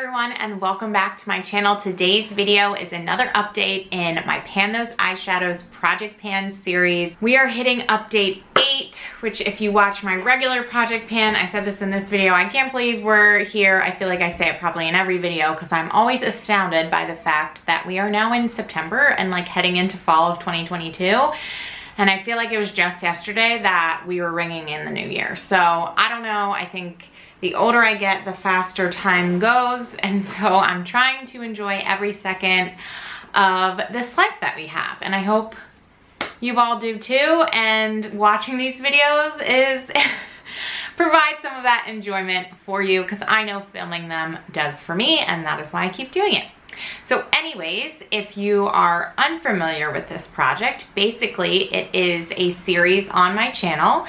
everyone, and welcome back to my channel. Today's video is another update in my Pan Those Eyeshadows Project Pan series. We are hitting update 8, which if you watch my regular Project Pan, I said this in this video, I can't believe we're here. I feel like I say it probably in every video because I'm always astounded by the fact that we are now in September and like heading into fall of 2022. And I feel like it was just yesterday that we were ringing in the new year. So I don't know, I think the older I get, the faster time goes. And so I'm trying to enjoy every second of this life that we have. And I hope you all do too. And watching these videos is provide some of that enjoyment for you because I know filming them does for me, and that is why I keep doing it. So anyways, if you are unfamiliar with this project, basically it is a series on my channel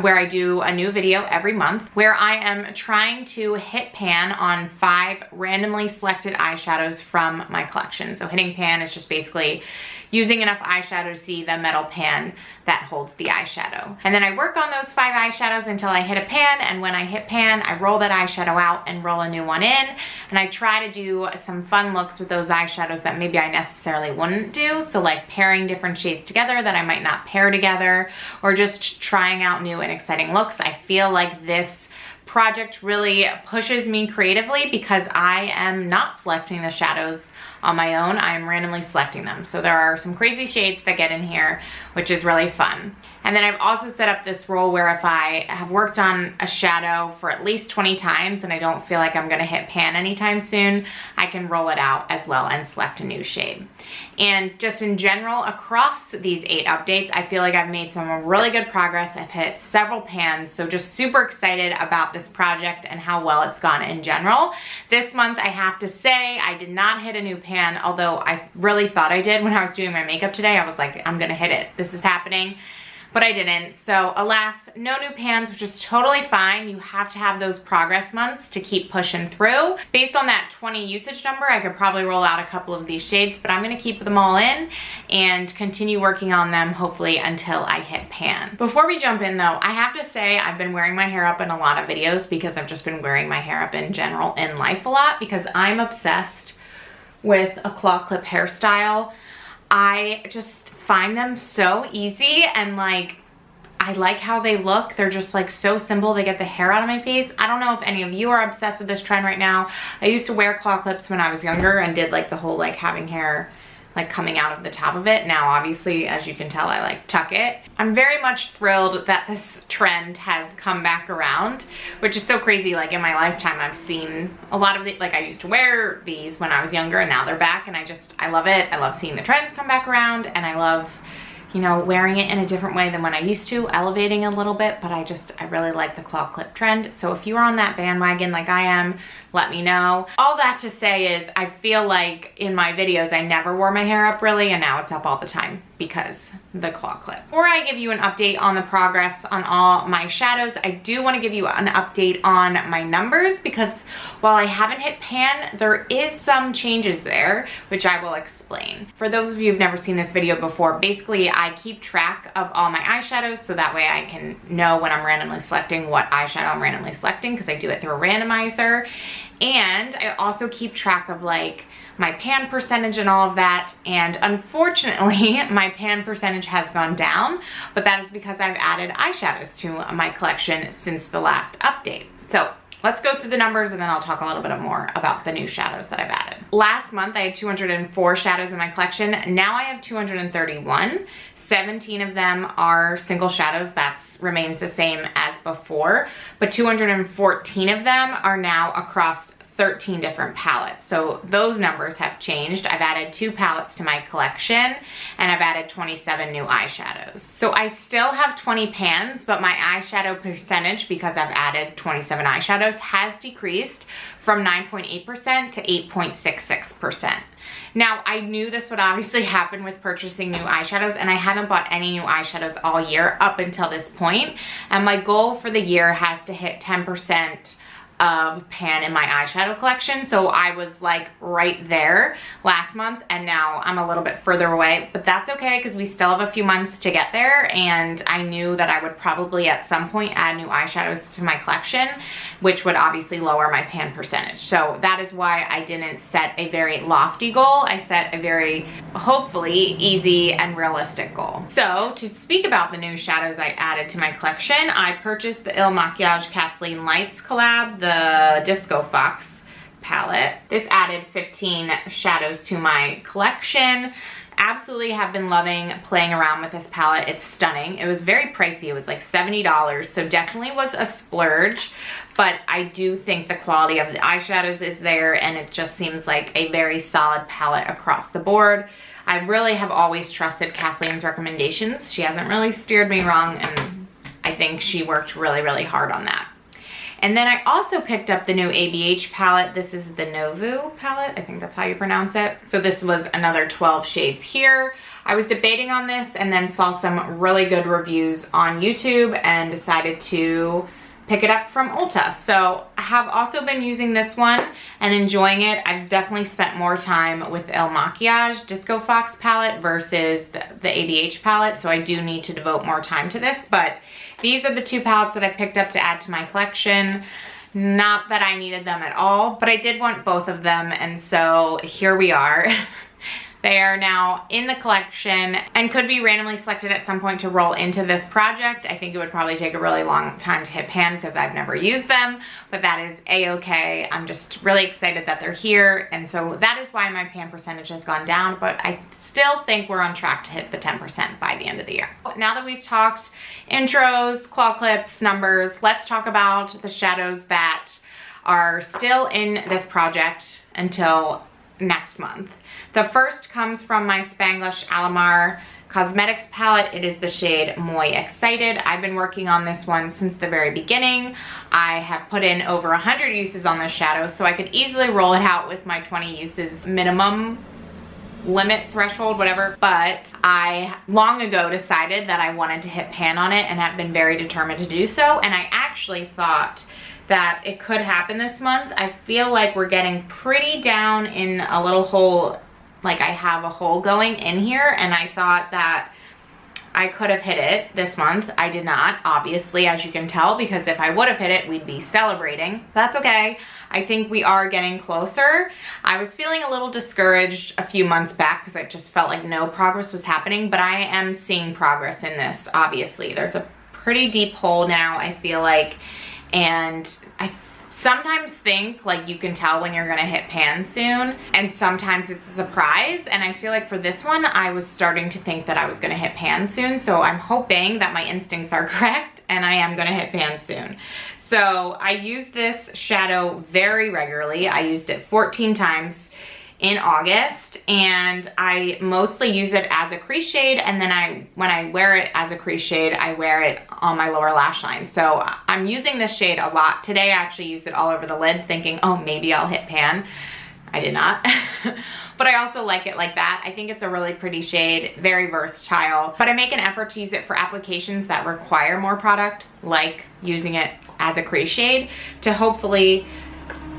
where I do a new video every month where I am trying to hit pan on 5 randomly selected eyeshadows from my collection. So hitting pan is just basically using enough eyeshadow to see the metal pan that holds the eyeshadow. And then I work on those 5 eyeshadows until I hit a pan, and when I hit pan, I roll that eyeshadow out and roll a new one in, and I try to do some fun looks with those eyeshadows that maybe I necessarily wouldn't do, so like pairing different shades together that I might not pair together, or just trying out new and exciting looks. I feel like this project really pushes me creatively because I am not selecting the shadows on my own. I'm randomly selecting them. So there are some crazy shades that get in here, which is really fun. And then I've also set up this rule where if I have worked on a shadow for at least 20 times and I don't feel like I'm gonna hit pan anytime soon, I can roll it out as well and select a new shade. And just in general, across these 8 updates, I feel like I've made some really good progress. I've hit several pans, so just super excited about this project and how well it's gone in general. This month, I have to say, I did not hit a new pan, although I really thought I did when I was doing my makeup today. I was like, I'm gonna hit it. This is happening. But I didn't. So alas, no new pans, which is totally fine. You have to have those progress months to keep pushing through. Based on that 20 usage number, I could probably roll out a couple of these shades, but I'm gonna keep them all in and continue working on them, hopefully until I hit pan. Before we jump in though, I have to say I've been wearing my hair up in a lot of videos because I've just been wearing my hair up in general in life a lot because I'm obsessed with a claw clip hairstyle. I just find them so easy, and like I like how they look. They're just like so simple. They get the hair out of my face. I don't know if any of you are obsessed with this trend right now. I used to wear claw clips when I was younger and did like the whole like having hair like coming out of the top of it. Now obviously, as you can tell, I like tuck it. I'm very much thrilled that this trend has come back around, which is so crazy. Like in my lifetime, I've seen a lot of it. Like I used to wear these when I was younger and now they're back, and I love it. I love seeing the trends come back around, and I love, you know, wearing it in a different way than when I used to, elevating a little bit, but I really like the claw clip trend. So if you are on that bandwagon like I am, let me know. All that to say is I feel like in my videos, I never wore my hair up really, and now it's up all the time because the claw clip. Before I give you an update on the progress on all my shadows, I do want to give you an update on my numbers because while I haven't hit pan, there is some changes there, which I will explain. For those of you who've never seen this video before, basically I keep track of all my eyeshadows so that way I can know when I'm randomly selecting what eyeshadow I'm randomly selecting because I do it through a randomizer. And I also keep track of like my pan percentage and all of that, and unfortunately my pan percentage has gone down, but that is because I've added eyeshadows to my collection since the last update. So let's go through the numbers and then I'll talk a little bit more about the new shadows that I've added. Last month I had 204 shadows in my collection. Now I have 231. 17 of them are single shadows. That remains the same as before, but 214 of them are now across 13 different palettes. So those numbers have changed. I've added 2 palettes to my collection, and I've added 27 new eyeshadows. So I still have 20 pans, but my eyeshadow percentage, because I've added 27 eyeshadows, has decreased from 9.8% to 8.66%. Now, I knew this would obviously happen with purchasing new eyeshadows, and I haven't bought any new eyeshadows all year up until this point. And my goal for the year has to hit 10% of pan in my eyeshadow collection. So I was like right there last month, and now I'm a little bit further away, but that's okay because we still have a few months to get there, and I knew that I would probably at some point add new eyeshadows to my collection, which would obviously lower my pan percentage. So that is why I didn't set a very lofty goal. I set a very, hopefully, easy and realistic goal. So to speak about the new shadows I added to my collection, I purchased the Il Makiage Kathleen Lights collab, the Disco Fox palette. This added 15 shadows to my collection. Absolutely have been loving playing around with this palette. It's stunning. It was very pricey. It was like $70, so definitely was a splurge, but I do think the quality of the eyeshadows is there, and it just seems like a very solid palette across the board. I really have always trusted Kathleen's recommendations. She hasn't really steered me wrong, and I think she worked really, really hard on that. And then I also picked up the new ABH palette. This is the Novu palette. I think that's how you pronounce it. So this was another 12 shades here. I was debating on this and then saw some really good reviews on YouTube and decided to pick it up from Ulta. So I have also been using this one and enjoying it. I've definitely spent more time with the Il Makiage Disco Fox palette versus the ABH palette, so I do need to devote more time to this, but these are the two palettes that I picked up to add to my collection. Not that I needed them at all, but I did want both of them, and so here we are. They are now in the collection and could be randomly selected at some point to roll into this project. I think it would probably take a really long time to hit pan because I've never used them, but that is a-okay. I'm just really excited that they're here, and so that is why my pan percentage has gone down, but I still think we're on track to hit the 10% by the end of the year. Now that we've talked intros, claw clips, numbers, let's talk about the shadows that are still in this project until next month. The first comes from my Spanglish Alamar Cosmetics palette. It is the shade Moi Excited. I've been working on this one since the very beginning. I have put in over 100 uses on this shadow, so I could easily roll it out with my 20 uses minimum limit threshold, whatever, but I long ago decided that I wanted to hit pan on it and have been very determined to do so, and I actually thought that it could happen this month. I feel like we're getting pretty down in a little hole, like I have a hole going in here, and I thought that I could have hit it this month. I did not, obviously, as you can tell, because if I would have hit it, we'd be celebrating. That's okay. I think we are getting closer. I was feeling a little discouraged a few months back because I just felt like no progress was happening, but I am seeing progress in this, obviously. There's a pretty deep hole now, I feel like, and I sometimes think like you can tell when you're gonna hit pan soon, and sometimes it's a surprise, and I feel like for this one I was starting to think that I was gonna hit pan soon, so I'm hoping that my instincts are correct and I am gonna hit pan soon. So I use this shadow very regularly. I used it 14 times in August, and I mostly use it as a crease shade, and then when I wear it as a crease shade, I wear it on my lower lash line. So I'm using this shade a lot. Today I actually used it all over the lid thinking, oh, maybe I'll hit pan. I did not. But I also like it like that. I think it's a really pretty shade, very versatile, but I make an effort to use it for applications that require more product, like using it as a crease shade, to hopefully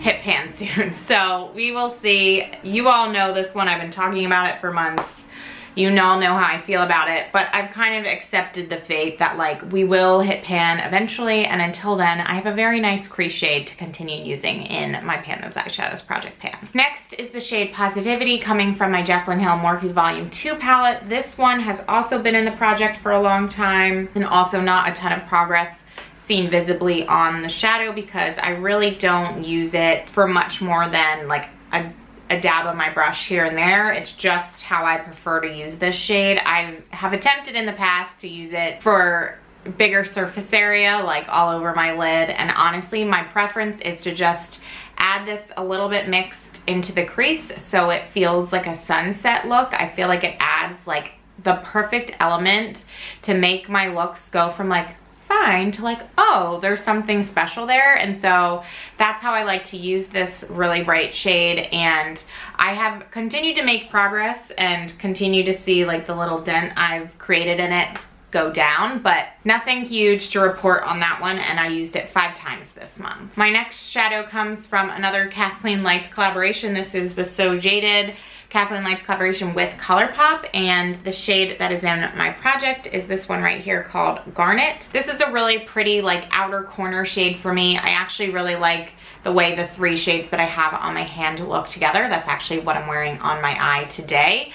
hit pan soon. So we will see. You all know this one. I've been talking about it for months. You all know how I feel about it, but I've kind of accepted the fate that like we will hit pan eventually, and until then I have a very nice crease shade to continue using in my Pan Those Eyeshadows project pan. Next is the shade Positivity, coming from my Jaclyn Hill Morphe Volume 2 palette. This one has also been in the project for a long time, and also not a ton of progress seen visibly on the shadow because I really don't use it for much more than like a dab of my brush here and there. It's just how I prefer to use this shade. I have attempted in the past to use it for bigger surface area, like all over my lid, and honestly my preference is to just add this a little bit mixed into the crease so it feels like a sunset look. I feel like it adds like the perfect element to make my looks go from like fine to like, oh, there's something special there. And so that's how I like to use this really bright shade, and I have continued to make progress and continue to see like the little dent I've created in it go down, but nothing huge to report on that one, and I used it 5 times this month. My next shadow comes from another Kathleen Lights collaboration. This is the So Jaded Kathleen Lights collaboration with ColourPop, and the shade that is in my project is this one right here called Garnet. This is a really pretty like outer corner shade for me. I actually really like the way the 3 shades that I have on my hand look together. That's actually what I'm wearing on my eye today.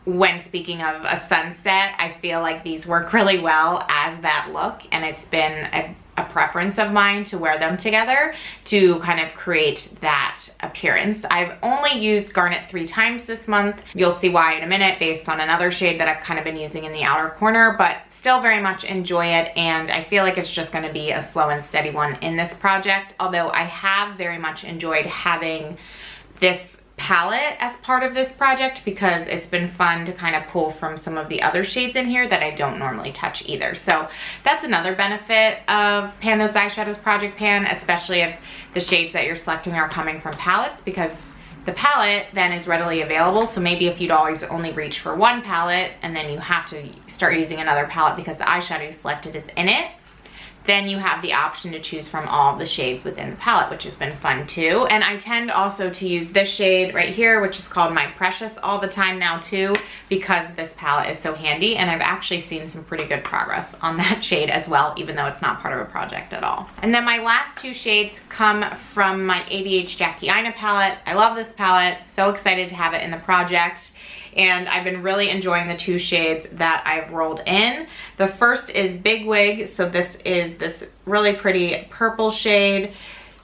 When speaking of a sunset, I feel like these work really well as that look, and it's been a preference of mine to wear them together to kind of create that appearance. I've only used Garnet 3 times this month. You'll see why in a minute based on another shade that I've kind of been using in the outer corner, but still very much enjoy it, and I feel like it's just going to be a slow and steady one in this project, although I have very much enjoyed having this palette as part of this project because it's been fun to kind of pull from some of the other shades in here that I don't normally touch either. So that's another benefit of Pan Those Eyeshadows Project Pan, especially if the shades that you're selecting are coming from palettes, because the palette then is readily available. So maybe if you'd always only reach for one palette and then you have to start using another palette because the eyeshadow you selected is in it, then you have the option to choose from all the shades within the palette, which has been fun too. And I tend also to use this shade right here, which is called My Precious, all the time now too, because this palette is so handy, and I've actually seen some pretty good progress on that shade as well, even though it's not part of a project at all. And then my last 2 shades come from my ABH Jackie Aina palette. I love this palette, so excited to have it in the project. And I've been really enjoying the 2 shades that I've rolled in. The first is Big Wig, so this is this really pretty purple shade.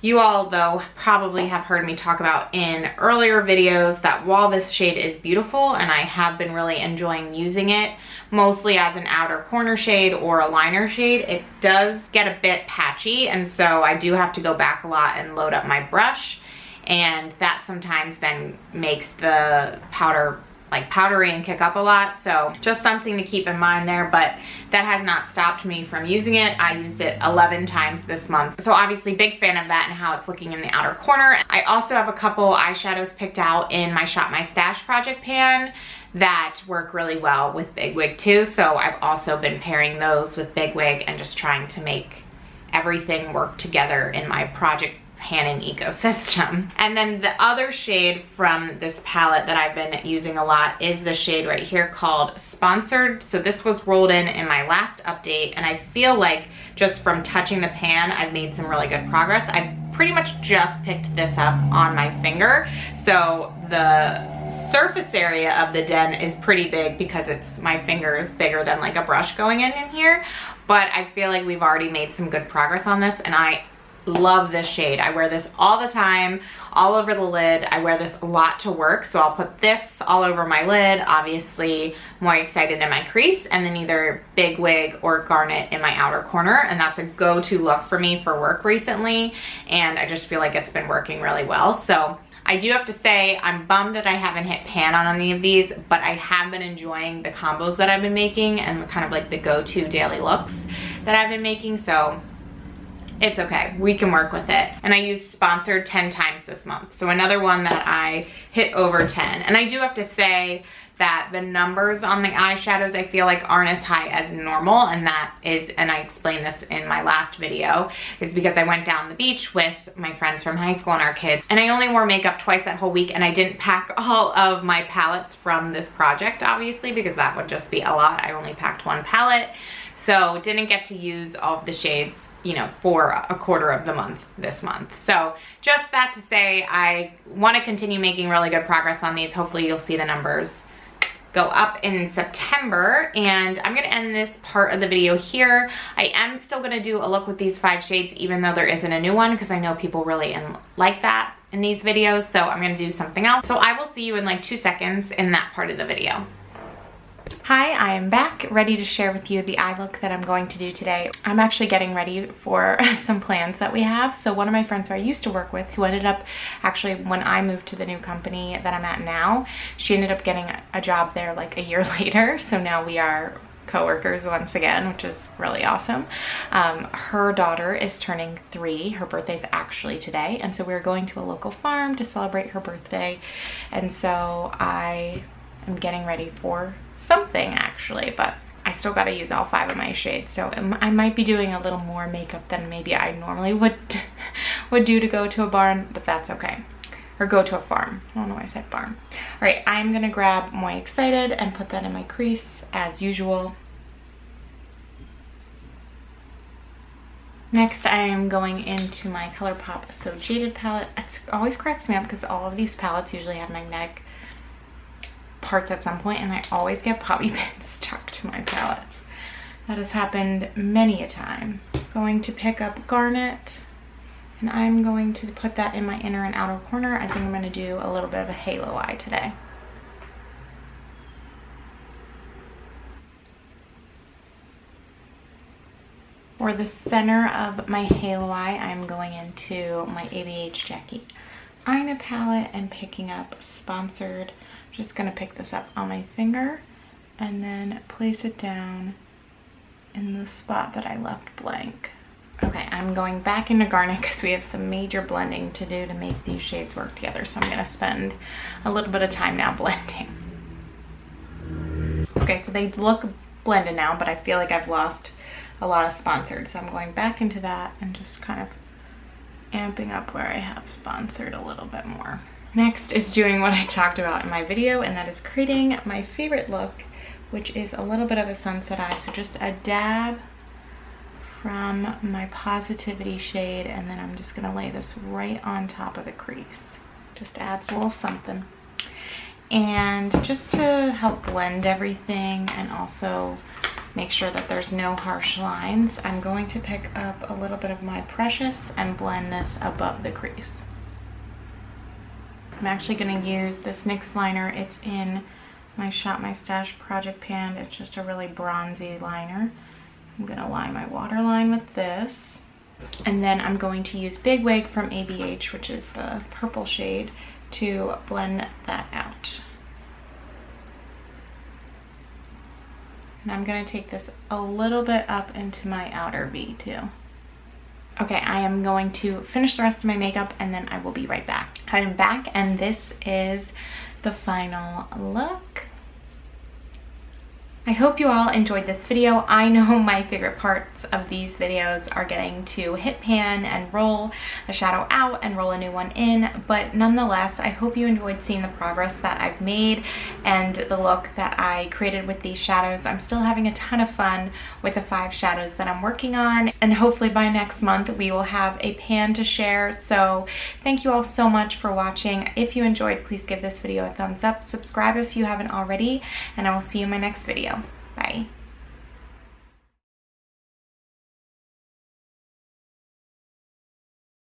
You all, though, probably have heard me talk about in earlier videos that while this shade is beautiful, and I have been really enjoying using it, mostly as an outer corner shade or a liner shade, it does get a bit patchy, and so I do have to go back a lot and load up my brush, and that sometimes then makes the powder like powdery and kick up a lot. So just something to keep in mind there, but that has not stopped me from using it. I used it 11 times this month. So obviously big fan of that and how it's looking in the outer corner. I also have a couple eyeshadows picked out in my Shop My Stash project pan that work really well with Big Wig too. So I've also been pairing those with Big Wig and just trying to make everything work together in my project panning ecosystem. And then the other shade from this palette that I've been using a lot is the shade right here called Sponsored. So this was rolled in my last update, and I feel like just from touching the pan, I've made some really good progress. I pretty much just picked this up on my finger, so the surface area of the den is pretty big because my finger is bigger than like a brush going in here, but I feel like we've already made some good progress on this, and I love this shade. I wear this all the time, all over the lid. I wear this a lot to work, so I'll put this all over my lid, obviously more excited in my crease, and then either Big Wig or Garnet in my outer corner, and that's a go-to look for me for work recently, and I just feel like it's been working really well. So I do have to say I'm bummed that I haven't hit pan on any of these, but I have been enjoying the combos that I've been making and kind of like the go-to daily looks that I've been making, so it's okay, we can work with it. And I used Sponsored 10 times this month, so another one that I hit over 10. And I do have to say that the numbers on the eyeshadows I feel like aren't as high as normal, and that is, and I explained this in my last video, is because I went down the beach with my friends from high school and our kids, and I only wore makeup twice that whole week, and I didn't pack all of my palettes from this project, obviously, because that would just be a lot. I only packed 1 palette, so didn't get to use all of the shades, you know, for a quarter of the month this month. So just that to say, I want to continue making really good progress on these. Hopefully you'll see the numbers go up in September, and I'm going to end this part of the video here. I am still going to do a look with these 5 shades even though there isn't a new one, because I know people really like that in these videos, so I'm going to do something else. So I will see you in like 2 seconds in that part of the video. Hi, I am back, ready to share with you the eye look that I'm going to do today. I'm actually getting ready for some plans that we have. So one of my friends who I used to work with, who ended up actually, when I moved to the new company that I'm at now, she ended up getting a job there like a year later. So now we are co-workers once again, which is really awesome. Her daughter is turning 3. Her birthday's actually today, and so we're going to a local farm to celebrate her birthday. And so I am getting ready for something actually, but I still got to use all 5 of my shades, so I might be doing a little more makeup than maybe I normally would do to go to a barn, but that's okay. Or go to a farm. I don't know why I said barn. All right, I'm gonna grab my Excited and put that in my crease as usual. Next, I am going into my ColourPop So Jaded palette. It always cracks me up because all of these palettes usually have magnetic parts at some point, and I always get bobby pins stuck to my palettes. That has happened many a time. Going to pick up Garnet, and I'm going to put that in my inner and outer corner. I think I'm going to do a little bit of a halo eye today. For the center of my halo eye, I'm going into my ABH Jackie Aina palette and picking up Sponsored. I'm just going to pick this up on my finger and then place it down in the spot that I left blank. Okay, I'm going back into Garnet because we have some major blending to do to make these shades work together. So I'm going to spend a little bit of time now blending. Okay, so they look blended now, but I feel like I've lost a lot of Sponsored. So I'm going back into that and just kind of amping up where I have Sponsored a little bit more. Next is doing what I talked about in my video, and that is creating my favorite look, which is a little bit of a sunset eye. So just a dab from my Positivity shade, and then I'm just gonna lay this right on top of the crease. Just adds a little something. And just to help blend everything and also make sure that there's no harsh lines, I'm going to pick up a little bit of my Precious and blend this above the crease. I'm actually gonna use this NYX liner. It's in my Shop My Stash project pan. It's just a really bronzy liner. I'm gonna line my waterline with this. And then I'm going to use Big Wig from ABH, which is the purple shade, to blend that out. And I'm gonna take this a little bit up into my outer V too. Okay, I am going to finish the rest of my makeup and then I will be right back. I'm back and this is the final look. I hope you all enjoyed this video. I know my favorite parts of these videos are getting to hit pan and roll a shadow out and roll a new one in, but nonetheless, I hope you enjoyed seeing the progress that I've made and the look that I created with these shadows. I'm still having a ton of fun with the 5 shadows that I'm working on, and hopefully by next month we will have a pan to share. So thank you all so much for watching. If you enjoyed, please give this video a thumbs up, subscribe if you haven't already, and I will see you in my next video. Bye.